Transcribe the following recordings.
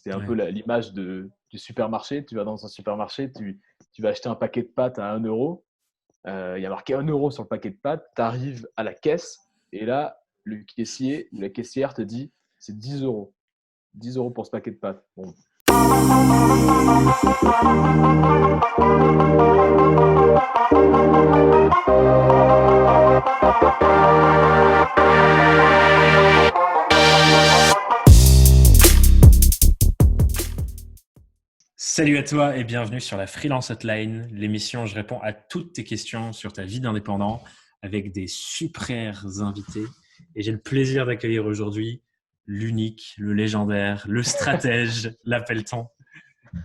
C'est un peu Ouais. l'image du supermarché. Tu vas dans un supermarché, tu vas acheter un paquet de pâtes à 1 euro. Il y a marqué 1 euro sur le paquet de pâtes. Tu arrives à la caisse et là, le caissier ou la caissière te dit c'est 10 euros. 10 euros pour ce paquet de pâtes. Bon. Salut à toi et bienvenue sur la Freelance Hotline, l'émission où je réponds à toutes tes questions sur ta vie d'indépendant avec des super invités. Et j'ai le plaisir d'accueillir aujourd'hui l'unique, le légendaire, le stratège, l'appelle-t-on,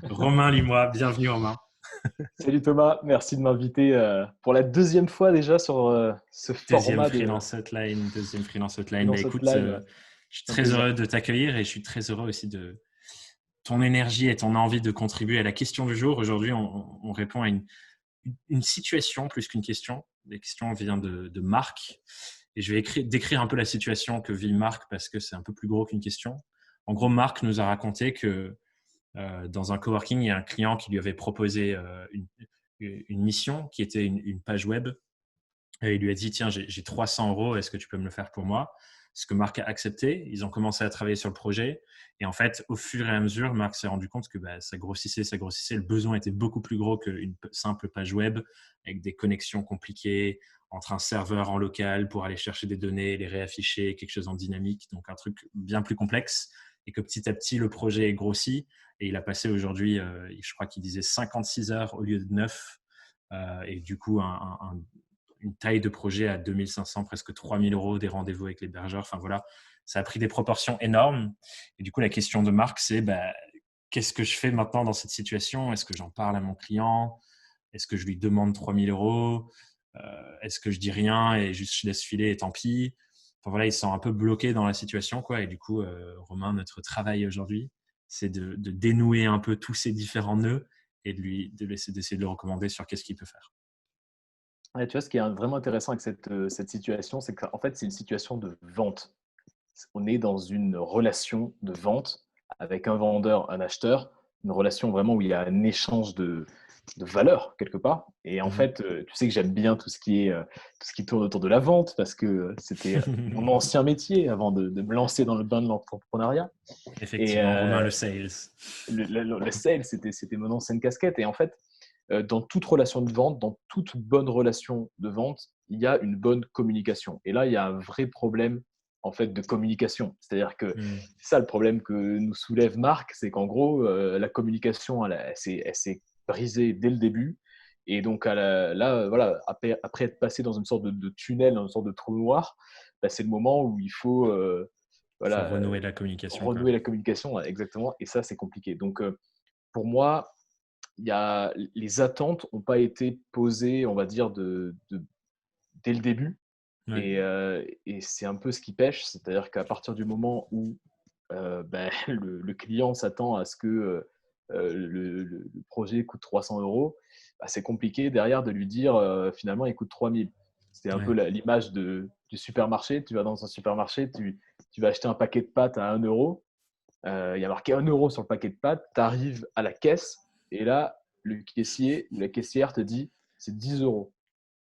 Romain Limois. Bienvenue Romain. Salut Thomas, merci de m'inviter pour la deuxième fois déjà sur ce Deuxième format de Freelance Hotline, deuxième Freelance Hotline. Bah Freelance écoute, Hotline. je suis C'est un très plaisir. heureux de t'accueillir et je suis très heureux aussi de ton énergie et ton envie de contribuer à la question du jour. Aujourd'hui, on répond à une situation plus qu'une question. La question vient de Marc. Et je vais décrire un peu la situation que vit Marc parce que c'est un peu plus gros qu'une question. En gros, Marc nous a raconté que dans un coworking, il y a un client qui lui avait proposé une mission qui était une page web. Et il lui a dit, tiens, j'ai 300 euros, est-ce que tu peux me le faire pour moi? Ce que Marc a accepté. Ils ont commencé à travailler sur le projet. Et en fait, au fur et à mesure, Marc s'est rendu compte que ça grossissait, ça grossissait. Le besoin était beaucoup plus gros qu'une simple page web avec des connexions compliquées entre un serveur en local pour aller chercher des données, les réafficher, quelque chose en dynamique. Donc, un truc bien plus complexe. Et que petit à petit, le projet est grossi. Et il a passé aujourd'hui, je crois qu'il disait 56 heures au lieu de 9. Et du coup, une taille de projet à 2500, presque 3000 euros, des rendez-vous avec l'hébergeur. Enfin voilà, ça a pris des proportions énormes. Et du coup, la question de Marc, c'est qu'est-ce que je fais maintenant dans cette situation? Est-ce que j'en parle à mon client? Est-ce que je lui demande 3000 euros? Est-ce que je dis rien et juste je laisse filer et tant pis? Enfin voilà, il se sent un peu bloqué dans la situation, quoi. Et du coup, Romain, notre travail aujourd'hui, c'est de dénouer un peu tous ces différents nœuds et d'essayer de le recommander sur qu'est-ce qu'il peut faire. Ouais, tu vois, ce qui est vraiment intéressant avec cette situation, c'est qu'en fait, c'est une situation de vente. On est dans une relation de vente avec un vendeur, un acheteur, une relation vraiment où il y a un échange de valeur quelque part. Et en fait, tu sais que j'aime bien tout ce qui tourne autour de la vente parce que c'était mon ancien métier avant de me lancer dans le bain de l'entrepreneuriat. Et Effectivement, Romain, le sales. le sales, c'était mon ancienne casquette. Et en fait, dans toute relation de vente, dans toute bonne relation de vente, il y a une bonne communication. Et là, il y a un vrai problème en fait de communication. C'est-à-dire que Mm. c'est ça le problème que nous soulève Marc, c'est qu'en gros, la communication, elle s'est brisée dès le début. Et donc là, voilà, après être passé dans une sorte de tunnel, dans une sorte de trou noir, bah, c'est le moment où il faut Il faut voilà, renouer la communication, quoi. renouer la communication, ouais, exactement. Et ça, c'est compliqué. Donc, pour moi, les attentes n'ont pas été posées, on va dire, dès le début. Ouais. Et c'est un peu ce qui pêche, c'est-à-dire qu'à partir du moment où le client s'attend à ce que le projet coûte 300 euros, bah, c'est compliqué derrière de lui dire finalement il coûte 3000. C'est un peu Ouais. l'image du supermarché. Tu vas dans un supermarché, tu vas acheter un paquet de pâtes à 1 euro. Il y a marqué 1 euro sur le paquet de pâtes. Tu arrives à la caisse et là, le caissier ou la caissière te dit c'est 10 euros.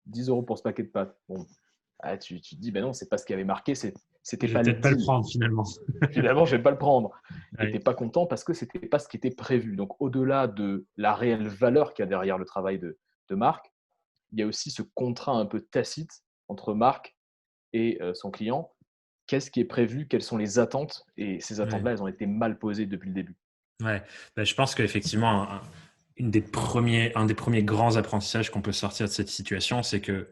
10 euros pour ce paquet de pâtes. Bon, tu te dis, ben non, c'est pas ce qu'il y avait marqué, c'était Je vais pas le peut-être pas le deal. prendre finalement. Finalement, je vais pas le prendre. Et tu Ouais. n'es pas content parce que c'était pas ce qui était prévu. Donc, au-delà de la réelle valeur qu'il y a derrière le travail de Marc, il y a aussi ce contrat un peu tacite entre Marc et son client. Qu'est-ce qui est prévu? Quelles sont les attentes? Et ces Ouais. attentes-là, elles ont été mal posées depuis le début. Ouais. Je pense qu'effectivement, un des premiers grands apprentissages qu'on peut sortir de cette situation, c'est que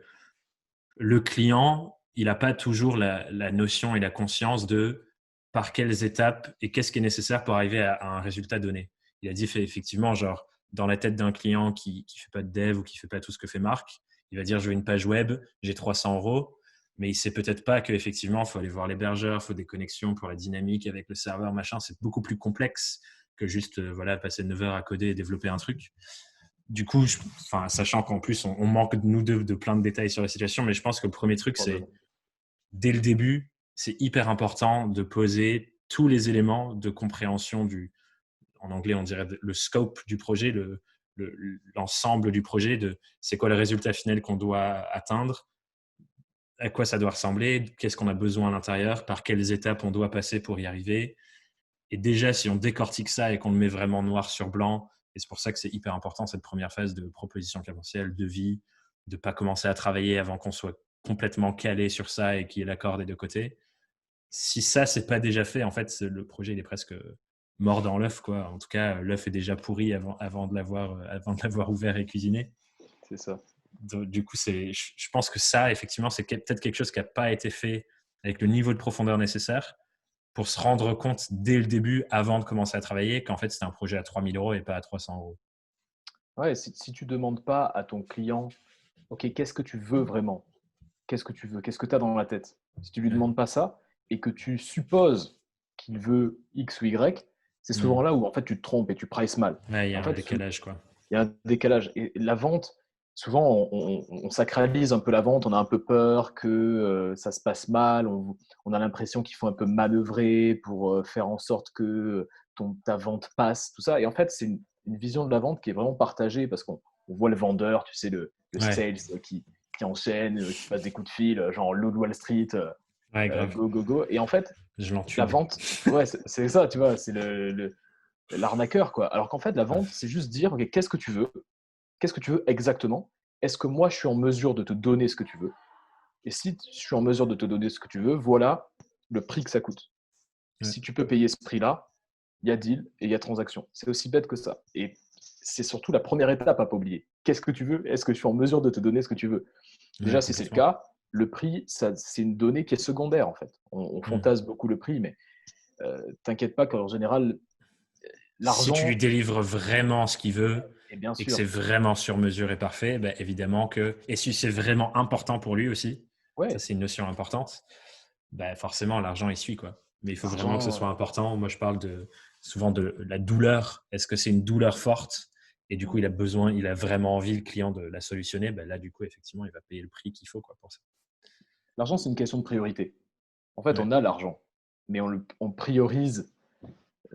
le client, il n'a pas toujours la notion et la conscience de par quelles étapes et qu'est-ce qui est nécessaire pour arriver à un résultat donné. Il a dit effectivement, genre, dans la tête d'un client qui ne fait pas de dev ou qui ne fait pas tout ce que fait Marc, il va dire, je veux une page web, j'ai 300 euros, mais il ne sait peut-être pas qu'effectivement, il faut aller voir l'hébergeur, il faut des connexions pour la dynamique avec le serveur, machin. C'est beaucoup plus complexe que juste voilà, passer 9 heures à coder et développer un truc. Du coup, sachant qu'en plus, on manque, nous deux, de plein de détails sur la situation, mais je pense que le premier truc, c'est Probablement. dès le début, c'est hyper important de poser tous les éléments de compréhension en anglais, on dirait le scope du projet, l'ensemble du projet, de c'est quoi le résultat final qu'on doit atteindre, à quoi ça doit ressembler, qu'est-ce qu'on a besoin à l'intérieur, par quelles étapes on doit passer pour y arriver. Et déjà, si on décortique ça et qu'on le met vraiment noir sur blanc, et c'est pour ça que c'est hyper important cette première phase de proposition clientèle, de vie, de ne pas commencer à travailler avant qu'on soit complètement calé sur ça et qu'il y ait l'accord des deux côtés. Si ça, c'est pas déjà fait, en fait, le projet il est presque mort dans l'œuf, quoi. En tout cas, l'œuf est déjà pourri avant de l'avoir ouvert et cuisiné. C'est ça. Donc, du coup, je pense que ça, effectivement, c'est peut-être quelque chose qui n'a pas été fait avec le niveau de profondeur nécessaire pour se rendre compte dès le début, avant de commencer à travailler, qu'en fait, c'était un projet à 3 000 € et pas à 300 €. Ouais, si tu ne demandes pas à ton client, OK, qu'est-ce que tu veux vraiment? Qu'est-ce que tu veux? Qu'est-ce que tu as dans la tête? Si tu ne lui Ouais. demandes pas ça et que tu supposes qu'il veut X ou Y, c'est souvent Mm. là où en fait tu te trompes et tu prices mal. Ouais, il y En a un fait, décalage, quoi. il y a un décalage. Et la vente, souvent, on sacralise un peu la vente, on a un peu peur que ça se passe mal, on a l'impression qu'il faut un peu manœuvrer pour faire en sorte que ta vente passe, tout ça. Et en fait, c'est une vision de la vente qui est vraiment partagée parce qu'on voit le vendeur, tu sais, le Ouais, sales qui enchaîne, qui passe des coups de fil, genre Loup de Wall Street, ouais, grave. go, go, go. Et en fait, Je la l'entube. vente, ouais, c'est ça, tu vois, c'est l'arnaqueur, quoi. Alors qu'en fait, la vente, c'est juste dire, OK, qu'est-ce que tu veux? Qu'est-ce que tu veux exactement? Est-ce que moi, je suis en mesure de te donner ce que tu veux? Et si je suis en mesure de te donner ce que tu veux, voilà le prix que ça coûte. Ouais. Si tu peux payer ce prix-là, il y a deal et il y a transaction. C'est aussi bête que ça. Et c'est surtout la première étape à pas oublier. Qu'est-ce que tu veux? Est-ce que je suis en mesure de te donner ce que tu veux? Ouais, Déjà, si c'est le complètement. cas, le prix, c'est une donnée qui est secondaire en fait. On Mm. fantasme beaucoup le prix, mais t'inquiète pas qu'en général, Si tu lui l'argent, délivres vraiment ce qu'il veut et bien et que c'est sûr, vraiment sur mesure et parfait, ben, évidemment que… Et si c'est vraiment important pour lui aussi, ça ouais, c'est une notion importante, ben, forcément l'argent il suit, quoi. Mais il faut vraiment que ce l'argent, soit important. Moi je parle souvent de la douleur. Est-ce que c'est une douleur forte et du coup il a vraiment envie, le client, de la solutionner, ben là du coup effectivement il va payer le prix qu'il faut, quoi, pour ça. l'argent, c'est une question de priorité. En fait, Ouais, on a l'argent, mais on priorise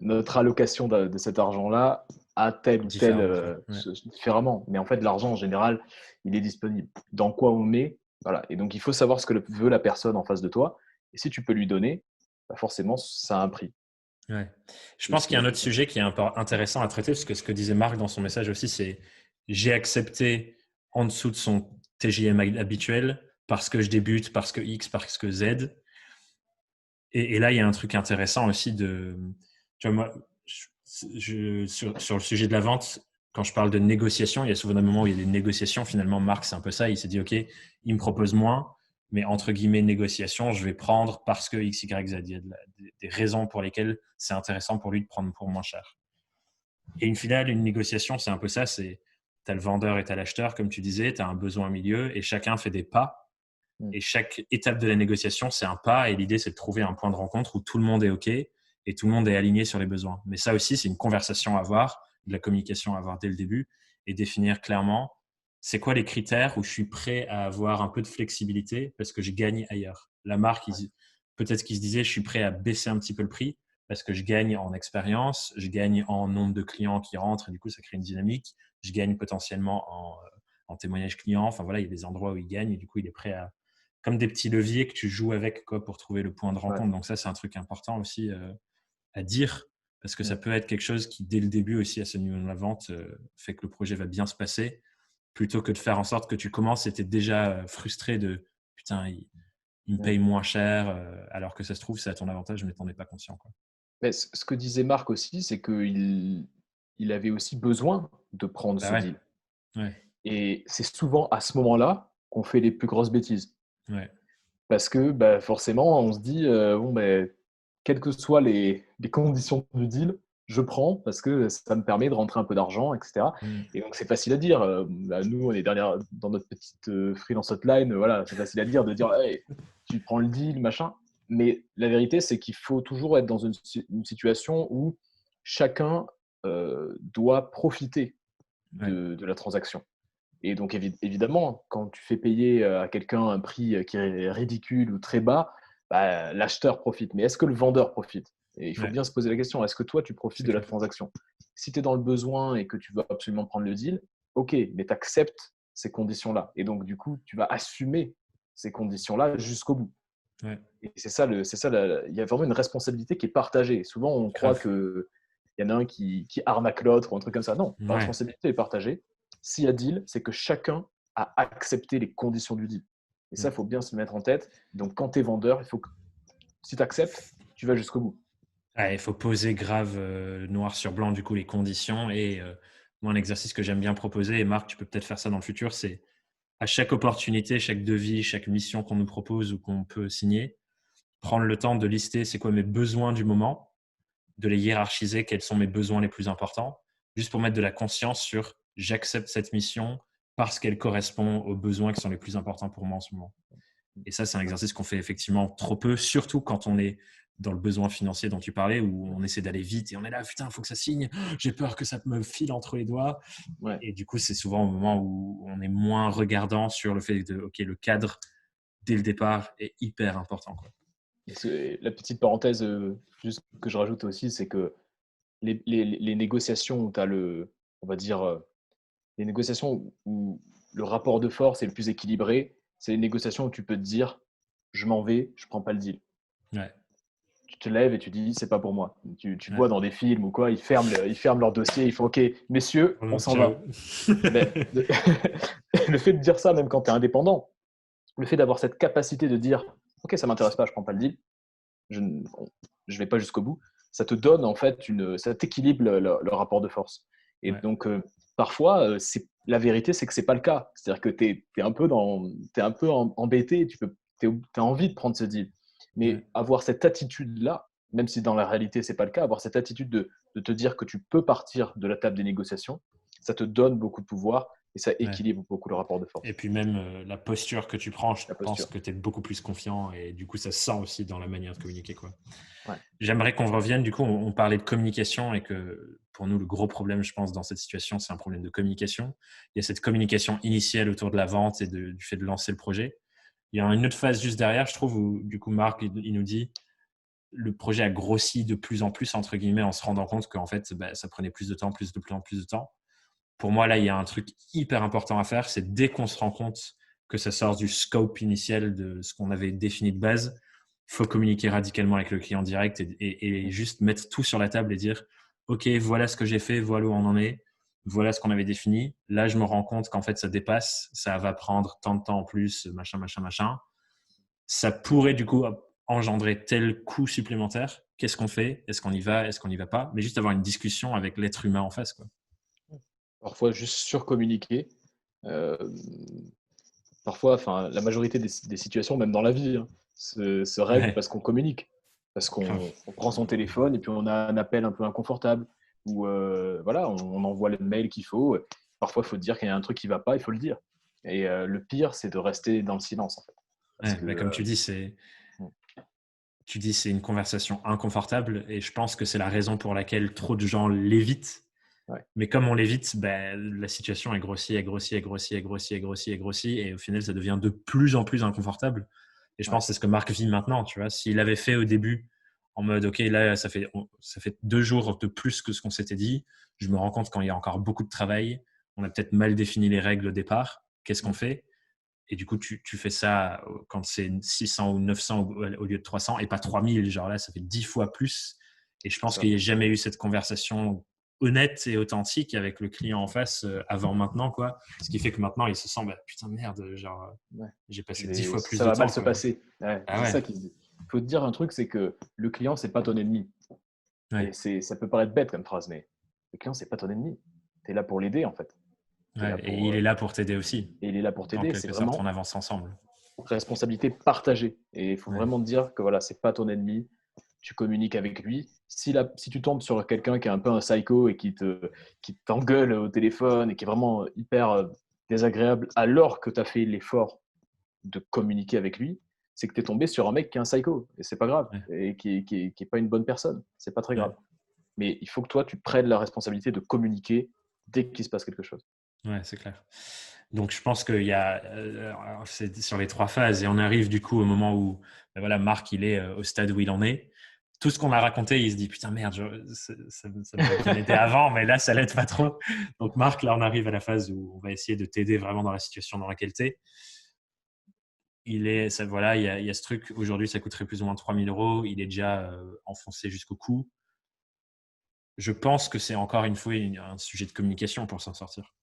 notre allocation de cet argent-là à tel ou tel différemment. Ouais. différemment. Mais en fait, l'argent en général, il est disponible. Dans quoi on met, voilà. Et donc, il faut savoir ce que veut la personne en face de toi. Et si tu peux lui donner, bah forcément, ça a un prix. Ouais. Je C'est pense aussi qu'il y a un bête autre que ça. sujet qui est intéressant à traiter, parce que ce que disait Marc dans son message aussi, c'est j'ai accepté en dessous de son TJM habituel parce que je débute, parce que X, parce que Z. Et là, il y a un truc intéressant aussi tu vois, moi, sur le sujet de la vente, quand je parle de négociation, il y a souvent un moment où il y a des négociations. Finalement, Marc, c'est un peu ça. Il s'est dit, OK, il me propose moins, mais entre guillemets, négociation, je vais prendre parce que X, Y, Z. Il y a des raisons pour lesquelles c'est intéressant pour lui de prendre pour moins cher. Et une finale, une négociation, c'est un peu ça. Tu as le vendeur et tu as l'acheteur, comme tu disais, tu as un besoin au milieu et chacun fait des pas. Mm. Et chaque étape de la négociation, c'est un pas. Et l'idée, c'est de trouver un point de rencontre où tout le monde est OK et tout le monde est aligné sur les besoins. Mais ça aussi, c'est une conversation à avoir, de la communication à avoir dès le début et définir clairement c'est quoi les critères où je suis prêt à avoir un peu de flexibilité parce que je gagne ailleurs. La marque, peut-être qu'ils se disaient je suis prêt à baisser un petit peu le prix parce que je gagne en expérience, je gagne en nombre de clients qui rentrent et du coup, ça crée une dynamique. Je gagne potentiellement en témoignage client. Enfin voilà, il y a des endroits où il gagne et du coup, il est prêt à, comme des petits leviers que tu joues avec, quoi, pour trouver le point de Ouais. rencontre. Donc ça, c'est un truc important aussi à dire parce que ça Mm. peut être quelque chose qui, dès le début aussi, à ce niveau de la vente, fait que le projet va bien se passer plutôt que de faire en sorte que tu commences et tu es déjà frustré de putain, il me Mm. paye moins cher alors que ça se trouve, c'est à ton avantage, mais tu n'en es pas conscient, quoi. Mais ce que disait Marc aussi, c'est qu'il avait aussi besoin de prendre Bah ce ouais, deal. ouais, Et c'est souvent à ce moment-là qu'on fait les plus grosses bêtises. ouais, Parce que bah, forcément, on se dit, bon, ben, quelles que soient les conditions du deal, je prends parce que ça me permet de rentrer un peu d'argent, etc. mm, Et donc, c'est facile à dire. Bah, nous, on est derrière, dans notre petite freelance hotline, voilà, c'est facile à dire de dire, hey, tu prends le deal, machin. Mais la vérité, c'est qu'il faut toujours être dans une situation où chacun doit profiter ouais, de la transaction. Et donc, évidemment, quand tu fais payer à quelqu'un un prix qui est ridicule ou très bas, bah, l'acheteur profite. Mais est-ce que le vendeur profite? Et il faut ouais, bien se poser la question, est-ce que toi, tu profites c'est de la clair. transaction? Si tu es dans le besoin et que tu veux absolument prendre le deal, ok, mais tu acceptes ces conditions-là. Et donc, du coup, tu vas assumer ces conditions-là jusqu'au bout. Ouais. Et c'est ça, il y a vraiment une responsabilité qui est partagée. Souvent, on croit Grave. qu'il y en a un qui arnaque l'autre ou un truc comme ça. Non, la Ouais. responsabilité est partagée. S'il y a deal, c'est que chacun a accepté les conditions du deal. Et ça, il faut bien se le mettre en tête. Donc, quand tu es vendeur, il faut que si tu acceptes, tu vas jusqu'au bout. Ouais, il faut poser grave noir sur blanc du coup les conditions et moi un exercice que j'aime bien proposer et Marc tu peux peut-être faire ça dans le futur, c'est à chaque opportunité, chaque devis, chaque mission qu'on nous propose ou qu'on peut signer, prendre le temps de lister c'est quoi mes besoins du moment, de les hiérarchiser, quels sont mes besoins les plus importants, juste pour mettre de la conscience sur j'accepte cette mission parce qu'elle correspond aux besoins qui sont les plus importants pour moi en ce moment. Et ça, c'est un exercice qu'on fait effectivement trop peu, surtout quand on est dans le besoin financier dont tu parlais, où on essaie d'aller vite et on est là, putain, il faut que ça signe, j'ai peur que ça me file entre les doigts. Ouais. Et du coup, c'est souvent au moment où on est moins regardant sur le fait de, OK, le cadre, dès le départ, est hyper important, quoi. La petite parenthèse juste que je rajoute aussi, c'est que les négociations où tu as on va dire, les négociations où le rapport de force est le plus équilibré, c'est les négociations où tu peux te dire, je m'en vais, je prends pas le deal. Ouais, Tu te lèves et tu dis, c'est pas pour moi. Tu ouais. vois dans des films ou quoi, ils ferment leur dossier, ils font, OK, messieurs, on s'en Ciao. va. Mais le fait de dire ça, même quand tu es indépendant, le fait d'avoir cette capacité de dire, OK, ça m'intéresse pas, je prends pas le deal, je ne vais pas jusqu'au bout, ça te donne en fait ça t'équilibre le rapport de force. Et Ouais, donc parfois, la vérité, c'est que c'est pas le cas. C'est-à-dire que tu es un peu embêté, tu as envie de prendre ce deal. ouais. Mais avoir cette attitude-là, même si dans la réalité, c'est pas le cas, avoir cette attitude de te dire que tu peux partir de la table des négociations, ça te donne beaucoup de pouvoir et ça Ouais. équilibre beaucoup le rapport de Et force, puis même la posture que tu prends, je la pense posture. que tu es beaucoup plus confiant et du coup, ça se sent aussi dans la manière de communiquer, quoi. Ouais. J'aimerais qu'on revienne, du coup, on parlait de communication et que pour nous, le gros problème, je pense, dans cette situation, c'est un problème de communication. Il y a cette communication initiale autour de la vente et du fait de lancer le projet. Il y a une autre phase juste derrière, je trouve, où du coup, Marc, il nous dit, le projet a grossi de plus en plus, entre guillemets, en se rendant compte qu'en fait, ça prenait plus de temps, plus de temps. Pour moi, là, il y a un truc hyper important à faire, c'est dès qu'on se rend compte que ça sort du scope initial de ce qu'on avait défini de base, il faut communiquer radicalement avec le client direct et juste mettre tout sur la table et dire OK, voilà ce que j'ai fait, voilà où on en est, voilà ce qu'on avait défini. Là, je me rends compte qu'en fait, ça dépasse, ça va prendre tant de temps en plus, machin, machin, machin. Ça pourrait du coup engendrer tel coût supplémentaire. Qu'est-ce qu'on fait? Est-ce qu'on y va? Est-ce qu'on n'y va pas? Mais juste avoir une discussion avec l'être humain en face, quoi. Parfois, juste surcommuniquer. Euh, Parfois, enfin, la majorité des situations, même dans la vie, hein, se règlent Ouais, parce qu'on communique, parce grave. qu'on prend son téléphone et puis on a un appel un peu inconfortable, ou voilà, on envoie le mail qu'il faut. Parfois, il faut dire qu'il y a un truc qui ne va pas, il faut le dire. Et le pire, c'est de rester dans le silence, en fait. Parce Ouais, que, mais comme tu dis, c'est une conversation inconfortable et je pense que c'est la raison pour laquelle trop de gens l'évitent. ouais, Mais comme on l'évite, ben, la situation est grossie, elle grossit, elle grossit, elle grossit, elle grossit, elle grossit et au final, ça devient de plus en plus inconfortable. Et je ouais, pense que c'est ce que Marc vit maintenant, tu vois. S'il avait fait au début en mode, OK, là, ça fait 2 jours de plus que ce qu'on s'était dit. Je me rends compte quand il y a encore beaucoup de travail, on a peut-être mal défini les règles au départ. Qu'est-ce qu'on mm, fait? Et du coup, tu fais ça quand c'est 600 ou 900 au lieu de 300 et pas 3000. Genre là, ça fait 10 fois plus. Et je c'est pense qu'il ça. n'y a jamais eu cette conversation honnête et authentique avec le client en face avant maintenant, quoi. Ce qui fait que maintenant, il se sent, bah, putain, merde, genre, Ouais. j'ai passé 10 fois plus Ça de va mal temps, se quoi. passer. Ouais, Ah c'est ouais, ça qu'il dit. Il faut te dire un truc, c'est que le client, c'est pas ton ennemi. Et ouais, ça peut paraître bête comme phrase, mais le client, c'est pas ton ennemi. Tu es là pour l'aider, en fait. Tu es là ouais. Et il est là pour t'aider aussi. et il est là pour En t'aider. C'est quelque sorte, on vraiment avance ensemble. responsabilité partagée. Et il faut Ouais, vraiment te dire que voilà, c'est pas ton ennemi. Tu communiques avec lui. Si tu tombes sur quelqu'un qui est un peu un psycho et qui t'engueule au téléphone et qui est vraiment hyper désagréable alors que tu as fait l'effort de communiquer avec lui, c'est que tu es tombé sur un mec qui est un psycho. Et c'est pas grave. ouais, Et qui est pas une bonne personne. C'est pas très ouais. grave. Mais il faut que toi, tu prennes la responsabilité de communiquer dès qu'il se passe quelque chose. Ouais, c'est clair. Donc, je pense qu'il y a, c'est sur les 3 phases et on arrive du coup au moment où, ben voilà, Marc, il est au stade où il en est. tout ce qu'on a raconté, il se dit putain merde, ça m'aurait bien aidé avant, mais là ça l'aide pas trop. Donc Marc, là on arrive à la phase où on va essayer de t'aider vraiment dans la situation dans laquelle tu es. Il y a ce truc, aujourd'hui ça coûterait plus ou moins 3 000 €, il est déjà enfoncé jusqu'au cou. Je pense que c'est encore une fois un sujet de communication pour s'en sortir.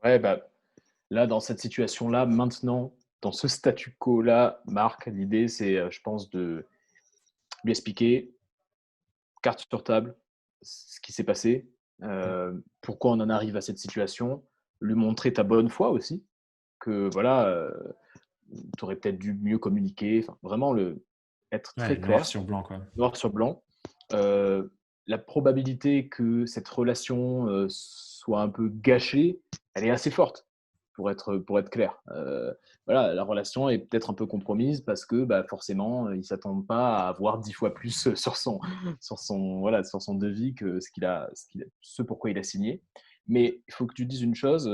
Ouais, là, dans cette situation-là, maintenant, dans ce statu quo-là, Marc, l'idée, c'est, je pense, de lui expliquer, carte sur table, ce qui s'est passé, pourquoi on en arrive à cette situation, lui montrer ta bonne foi aussi, que voilà, tu aurais peut-être dû mieux communiquer, enfin, vraiment être Ouais, très noir clair, sur blanc, quoi. noir sur blanc. La probabilité que cette relation soit un peu gâchée, elle est assez forte, pour être clair. Voilà, la relation est peut-être un peu compromise parce que forcément, il ne s'attend pas à avoir 10 fois plus sur son devis que ce pourquoi il a signé. Mais il faut que tu dises une chose,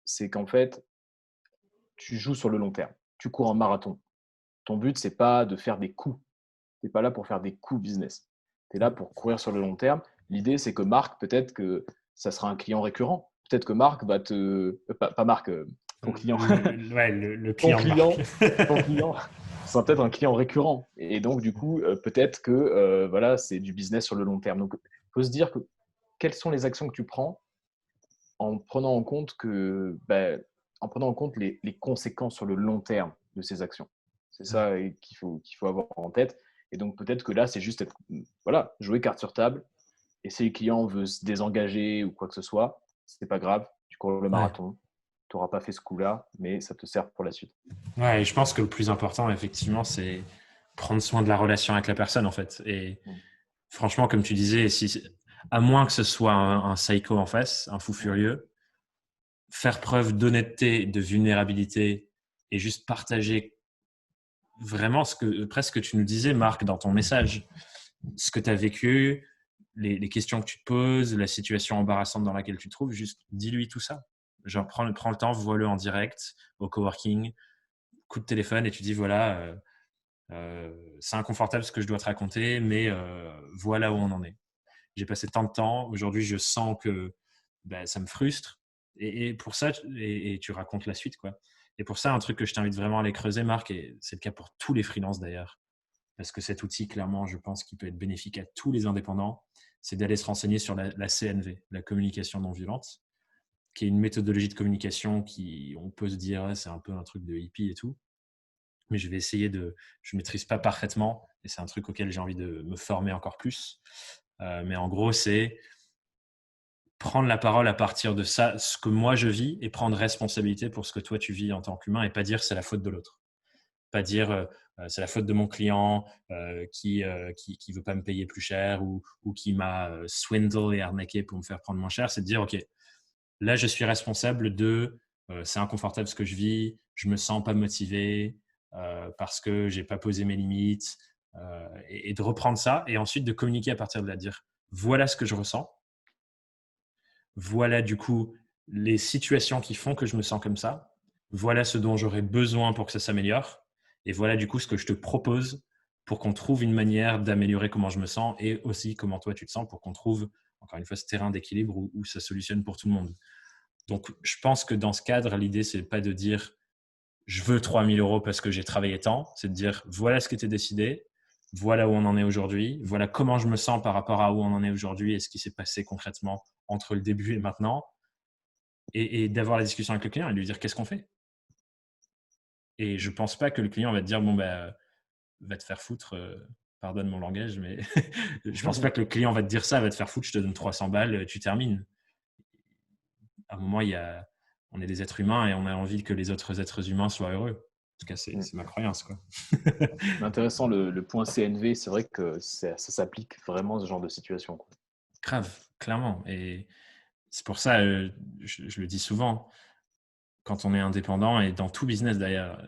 c'est qu'en fait, tu joues sur le long terme. Tu cours en marathon. Ton but, c'est pas de faire des coups. Tu n'es pas là pour faire des coups business. Tu es là pour courir sur le long terme. L'idée, c'est que Marc, peut-être que ça sera un client récurrent. Peut-être que Marc va te. Pas Marc, ton client. Le ton client de client, Marc. ton client sera peut-être un client récurrent. Et donc, du coup, peut-être que voilà, c'est du business sur le long terme. Donc, il faut se dire que quelles sont les actions que tu prends en prenant en compte en prenant en compte les conséquences sur le long terme de ces actions. C'est ça qu'il faut avoir en tête. Et donc peut-être que là, c'est juste voilà, jouer carte sur table. Et si le client veut se désengager ou quoi que ce soit, c'est pas grave. Tu cours le Ouais. marathon. Tu n'auras pas fait ce coup-là, mais ça te sert pour la suite. Ouais, et je pense que le plus important, effectivement, c'est prendre soin de la relation avec la personne, en fait. Et franchement, comme tu disais, à moins que ce soit un psycho en face, un fou furieux, faire preuve d'honnêteté, de vulnérabilité et juste partager vraiment presque tu nous disais, Marc, dans ton message, ce que tu as vécu, les questions que tu te poses, la situation embarrassante dans laquelle tu te trouves, juste dis-lui tout ça. Genre, prends le temps, vois-le en direct, au coworking, coup de téléphone et tu dis voilà, c'est inconfortable ce que je dois te raconter, mais voilà où on en est. J'ai passé tant de temps, aujourd'hui je sens que ça me frustre. Et pour ça, et tu racontes la suite, quoi. Et pour ça, un truc que je t'invite vraiment à aller creuser, Marc, et c'est le cas pour tous les freelances d'ailleurs, parce que cet outil, clairement, je pense qu'il peut être bénéfique à tous les indépendants, c'est d'aller se renseigner sur la CNV, la communication non violente, qui est une méthodologie de communication qui, on peut se dire, c'est un peu un truc de hippie et tout, mais je vais essayer je ne maîtrise pas parfaitement, et c'est un truc auquel j'ai envie de me former encore plus. Mais en gros, c'est prendre la parole à partir de ça, ce que moi je vis, et prendre responsabilité pour ce que toi tu vis en tant qu'humain, et pas dire c'est la faute de l'autre. Pas dire c'est la faute de mon client qui veut pas me payer plus cher ou qui m'a swindle et arnaqué pour me faire prendre moins cher. C'est de dire ok, là je suis responsable de c'est inconfortable ce que je vis, je me sens pas motivé parce que j'ai pas posé mes limites et de reprendre ça et ensuite de communiquer à partir de là, de dire voilà ce que je ressens, voilà du coup les situations qui font que je me sens comme ça, voilà ce dont j'aurais besoin pour que ça s'améliore et voilà du coup ce que je te propose pour qu'on trouve une manière d'améliorer comment je me sens et aussi comment toi tu te sens pour qu'on trouve encore une fois ce terrain d'équilibre où ça solutionne pour tout le monde. Donc je pense que dans ce cadre, l'idée c'est pas de dire je veux 3 000 € parce que j'ai travaillé tant, c'est de dire voilà ce qui était décidé, voilà où on en est aujourd'hui, voilà comment je me sens par rapport à où on en est aujourd'hui et ce qui s'est passé concrètement entre le début et maintenant, et d'avoir la discussion avec le client et lui dire qu'est-ce qu'on fait. Et je pense pas que le client va te dire bon va te faire foutre, pardonne mon langage, mais je pense pas que le client va te dire ça, va te faire foutre, je te donne 300 balles, tu termines. À un moment, on est des êtres humains et on a envie que les autres êtres humains soient heureux. En tout cas, c'est ma croyance, quoi. C'est intéressant le point CNV. C'est vrai que ça s'applique vraiment à ce genre de situation, quoi. Grave, clairement. Et c'est pour ça, je le dis souvent, quand on est indépendant et dans tout business d'ailleurs,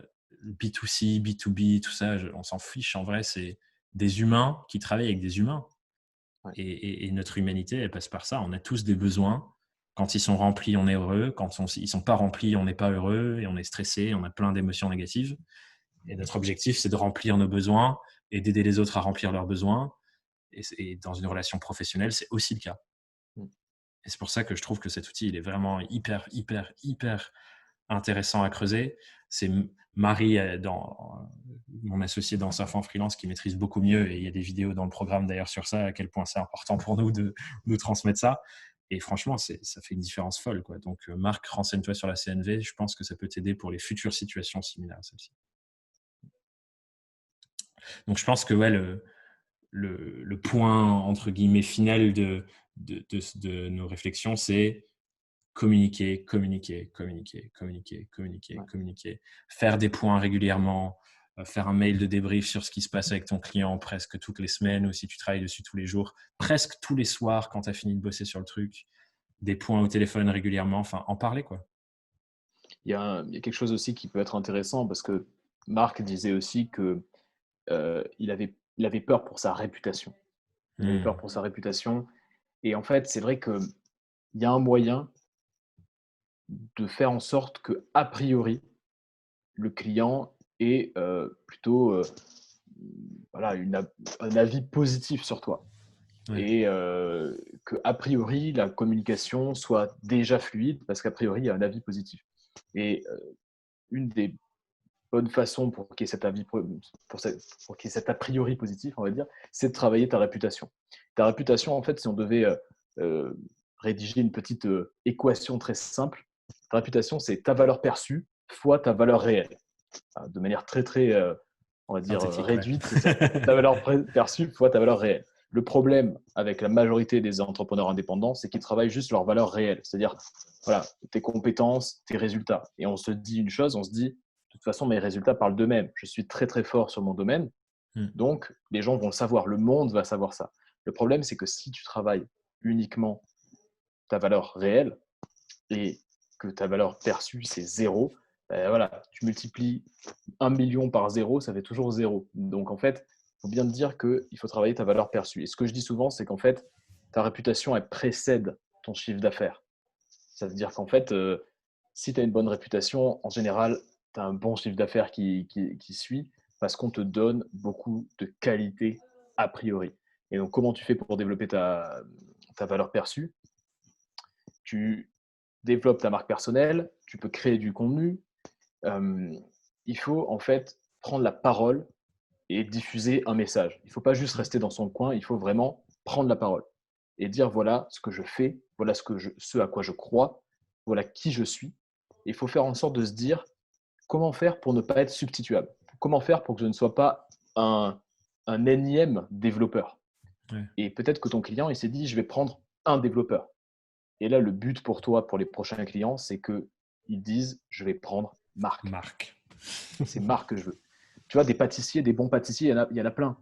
B2C, B2B, tout ça, on s'en fiche en vrai, c'est des humains qui travaillent avec des humains. Ouais. Et notre humanité, elle passe par ça. On a tous des besoins. Quand ils sont remplis, on est heureux. Quand ils ne sont pas remplis, on n'est pas heureux et on est stressé, on a plein d'émotions négatives. Et notre objectif, c'est de remplir nos besoins et d'aider les autres à remplir leurs besoins. Et dans une relation professionnelle, c'est aussi le cas. Et c'est pour ça que je trouve que cet outil, il est vraiment hyper, hyper, hyper intéressant à creuser. C'est Marie, mon associé dans Surf en freelance, qui maîtrise beaucoup mieux. Et il y a des vidéos dans le programme d'ailleurs sur ça, à quel point c'est important pour nous de nous transmettre ça. Et franchement, ça fait une différence folle, quoi. Donc, Marc, renseigne-toi sur la CNV. Je pense que ça peut t'aider pour les futures situations similaires à celle-ci. Donc, je pense que ouais, le point, entre guillemets, final de nos réflexions, c'est communiquer, communiquer, communiquer, communiquer, communiquer, communiquer, faire des points régulièrement, faire un mail de débrief sur ce qui se passe avec ton client presque toutes les semaines, ou si tu travailles dessus tous les jours, presque tous les soirs quand tu as fini de bosser sur le truc, des points au téléphone régulièrement, enfin, en parler, quoi. Il y a quelque chose aussi qui peut être intéressant parce que Marc disait aussi que il avait peur pour sa réputation. Il avait peur pour sa réputation. Et en fait, c'est vrai qu'il y a un moyen de faire en sorte que, a priori, le client ait plutôt voilà, un avis positif sur toi. Ouais. Et que, a priori, la communication soit déjà fluide parce qu'a priori, il y a un avis positif. Et une des bonnes façons pour qu'il y ait cet avis, pour qu'il y ait cet a priori positif, on va dire, c'est de travailler ta réputation. Ta réputation, en fait, si on devait rédiger une petite équation très simple, ta réputation, c'est ta valeur perçue fois ta valeur réelle. De manière très, très, on va dire, Synthétique, réduite, c'est ça. ouais. Ta valeur perçue fois ta valeur réelle. Le problème avec la majorité des entrepreneurs indépendants, c'est qu'ils travaillent juste leur valeur réelle, c'est-à-dire voilà, tes compétences, tes résultats. Et on se dit une chose, on se dit, de toute façon, mes résultats parlent d'eux-mêmes. Je suis très, très fort sur mon domaine, donc les gens vont le savoir, le monde va savoir ça. Le problème, c'est que si tu travailles uniquement ta valeur réelle et que ta valeur perçue, c'est zéro, voilà, tu multiplies 1 million par zéro, ça fait toujours zéro. Donc en fait, il faut bien te dire qu'il faut travailler ta valeur perçue. Et ce que je dis souvent, c'est qu'en fait, ta réputation, elle précède ton chiffre d'affaires. Ça veut dire qu'en fait, si tu as une bonne réputation, en général, tu as un bon chiffre d'affaires qui suit parce qu'on te donne beaucoup de qualité a priori. Et donc, comment tu fais pour développer ta valeur perçue? Tu développes ta marque personnelle, tu peux créer du contenu. Il faut en fait prendre la parole et diffuser un message. Il ne faut pas juste rester dans son coin, il faut vraiment prendre la parole et dire voilà ce que je fais, voilà ce à quoi je crois, voilà qui je suis. Et il faut faire en sorte de se dire comment faire pour ne pas être substituable. Comment faire pour que je ne sois pas un énième développeur. Ouais. Et peut-être que ton client, il s'est dit je vais prendre un développeur. Et là, le but pour toi, pour les prochains clients, c'est qu'ils disent je vais prendre Marc. Marc. C'est Marc que je veux. Tu vois, des pâtissiers, des bons pâtissiers, il y en a plein.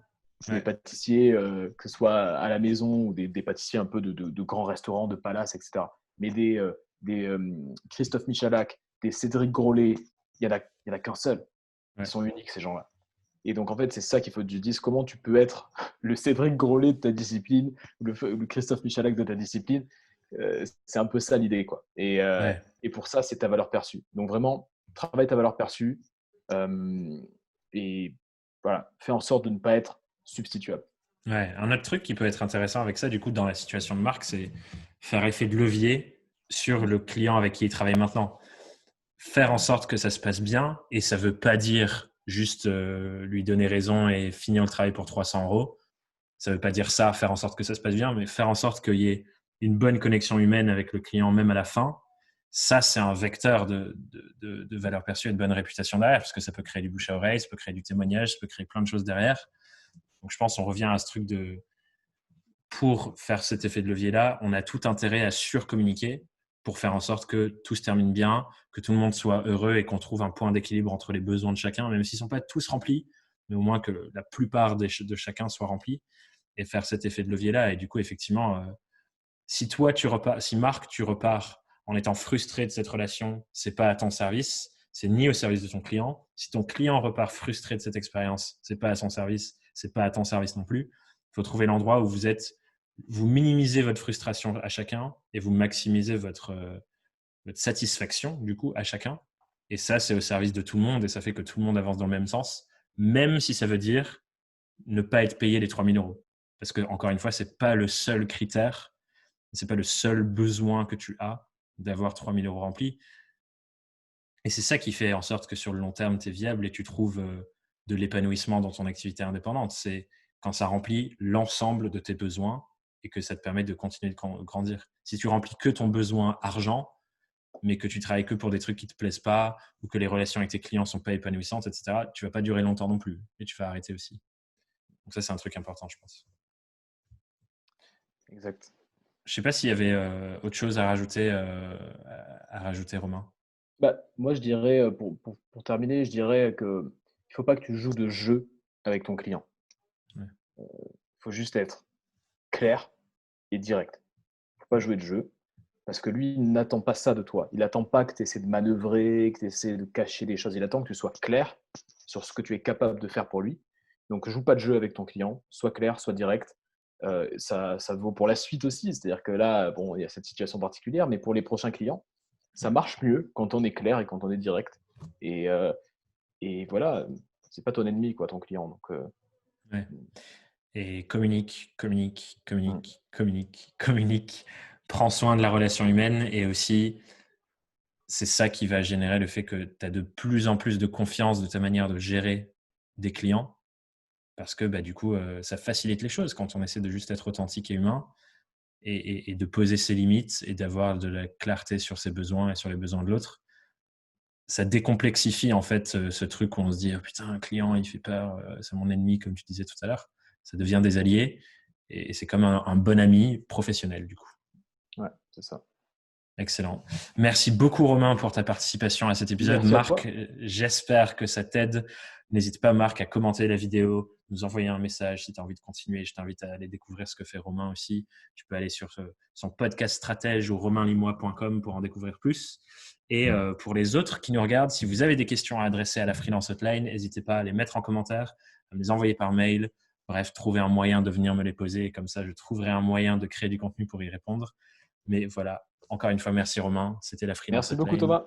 Des Ouais. pâtissiers, que ce soit à la maison ou des pâtissiers un peu de grands restaurants, de palaces, etc. Mais des Christophe Michalak, des Cédric Grolet, il y en a qu'un seul. Ils Ouais. sont uniques, ces gens-là. Et donc, en fait, c'est ça qu'il faut que tu dises. Comment tu peux être le Cédric Grolet de ta discipline, ou le Christophe Michalak de ta discipline. C'est un peu ça l'idée, quoi. Ouais. Et pour ça, c'est ta valeur perçue. Donc, vraiment, travaille ta valeur perçue. Et voilà, fais en sorte de ne pas être substituable. Ouais. Un autre truc qui peut être intéressant avec ça, du coup, dans la situation de Marc, c'est faire effet de levier sur le client avec qui il travaille maintenant. Faire en sorte que ça se passe bien, et ça ne veut pas dire juste lui donner raison et finir le travail pour 300 €. Ça ne veut pas dire ça, faire en sorte que ça se passe bien, mais faire en sorte qu'il y ait une bonne connexion humaine avec le client, même à la fin. Ça, c'est un vecteur de valeur perçue et de bonne réputation derrière, parce que ça peut créer du bouche à oreille, ça peut créer du témoignage, ça peut créer plein de choses derrière. Donc, je pense qu'on revient à ce truc pour faire cet effet de levier-là, on a tout intérêt à surcommuniquer pour faire en sorte que tout se termine bien, que tout le monde soit heureux et qu'on trouve un point d'équilibre entre les besoins de chacun, même s'ils ne sont pas tous remplis, mais au moins que la plupart de chacun soient remplis, et faire cet effet de levier-là. Et du coup, effectivement, si Marc, tu repars en étant frustré de cette relation, c'est pas à ton service, c'est ni au service de ton client. Si ton client repart frustré de cette expérience, c'est pas à son service, c'est pas à ton service non plus. Il faut trouver l'endroit où vous minimisez votre frustration à chacun et vous maximisez votre satisfaction du coup à chacun. Et ça, c'est au service de tout le monde et ça fait que tout le monde avance dans le même sens, même si ça veut dire ne pas être payé les 3 000 euros. Parce que, encore une fois, ce n'est pas le seul critère, ce n'est pas le seul besoin que tu as d'avoir 3 000 euros remplis. Et c'est ça qui fait en sorte que sur le long terme, tu es viable et tu trouves de l'épanouissement dans ton activité indépendante. C'est quand ça remplit l'ensemble de tes besoins et que ça te permet de continuer de grandir. Si tu remplis que ton besoin argent, mais que tu travailles que pour des trucs qui ne te plaisent pas ou que les relations avec tes clients ne sont pas épanouissantes, etc., tu ne vas pas durer longtemps non plus et tu vas arrêter aussi. Donc ça, c'est un truc important, je pense. Exact. Je ne sais pas s'il y avait autre chose à rajouter, Romain. Moi, je dirais, pour terminer, je dirais qu'il ne faut pas que tu joues de jeu avec ton client. Ouais. Faut juste être clair et direct. Faut pas jouer de jeu parce que lui, il n'attend pas ça de toi. Il n'attend pas que tu essaies de manœuvrer, que tu essaies de cacher des choses. Il attend que tu sois clair sur ce que tu es capable de faire pour lui. Donc, joue pas de jeu avec ton client. Sois clair, sois direct. Ça vaut pour la suite aussi. C'est-à-dire que là, bon, il y a cette situation particulière, mais pour les prochains clients, ça marche mieux quand on est clair et quand on est direct. Et voilà, c'est pas ton ennemi, quoi, ton client. Donc, Ouais. Et communique. Prends soin de la relation humaine et aussi, c'est ça qui va générer le fait que tu as de plus en plus de confiance de ta manière de gérer des clients parce que du coup, ça facilite les choses quand on essaie de juste être authentique et humain et de poser ses limites et d'avoir de la clarté sur ses besoins et sur les besoins de l'autre. Ça décomplexifie en fait ce truc où on se dit putain, un client il fait peur, c'est mon ennemi comme tu disais tout à l'heure. Ça devient des alliés et c'est comme un bon ami professionnel du coup. Ouais, c'est ça. Excellent. Merci beaucoup Romain pour ta participation à cet épisode. Merci à toi. Marc, j'espère que ça t'aide. N'hésite pas Marc à commenter la vidéo, nous envoyer un message si tu as envie de continuer. Je t'invite à aller découvrir ce que fait Romain aussi. Tu peux aller sur son podcast stratège ou romainlimois.com pour en découvrir plus. Et pour les autres qui nous regardent, si vous avez des questions à adresser à la Freelance Hotline, n'hésitez pas à les mettre en commentaire, à me les envoyer par mail. Bref, trouver un moyen de venir me les poser. Comme ça, je trouverai un moyen de créer du contenu pour y répondre. Mais voilà, encore une fois, merci Romain. C'était la Freelance Merci beaucoup Hotline. Thomas.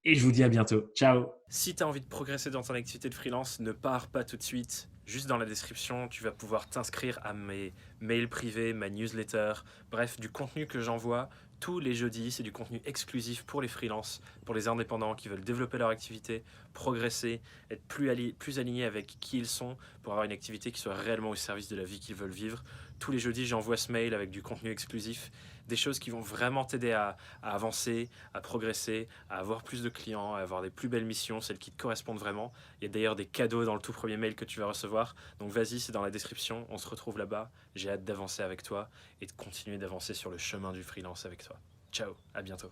Et je vous dis à bientôt. Ciao. Si tu as envie de progresser dans ton activité de freelance, ne pars pas tout de suite. Juste dans la description, tu vas pouvoir t'inscrire à mes mails privés, ma newsletter, bref, du contenu que j'envoie tous les jeudis. C'est du contenu exclusif pour les freelances, pour les indépendants qui veulent développer leur activité, progresser, être plus alignés avec qui ils sont pour avoir une activité qui soit réellement au service de la vie qu'ils veulent vivre. Tous les jeudis, j'envoie ce mail avec du contenu exclusif, des choses qui vont vraiment t'aider à avancer, à progresser, à avoir plus de clients, à avoir des plus belles missions, celles qui te correspondent vraiment. Il y a d'ailleurs des cadeaux dans le tout premier mail que tu vas recevoir. Donc vas-y, c'est dans la description, on se retrouve là-bas. J'ai hâte d'avancer avec toi et de continuer d'avancer sur le chemin du freelance avec toi. Ciao, à bientôt.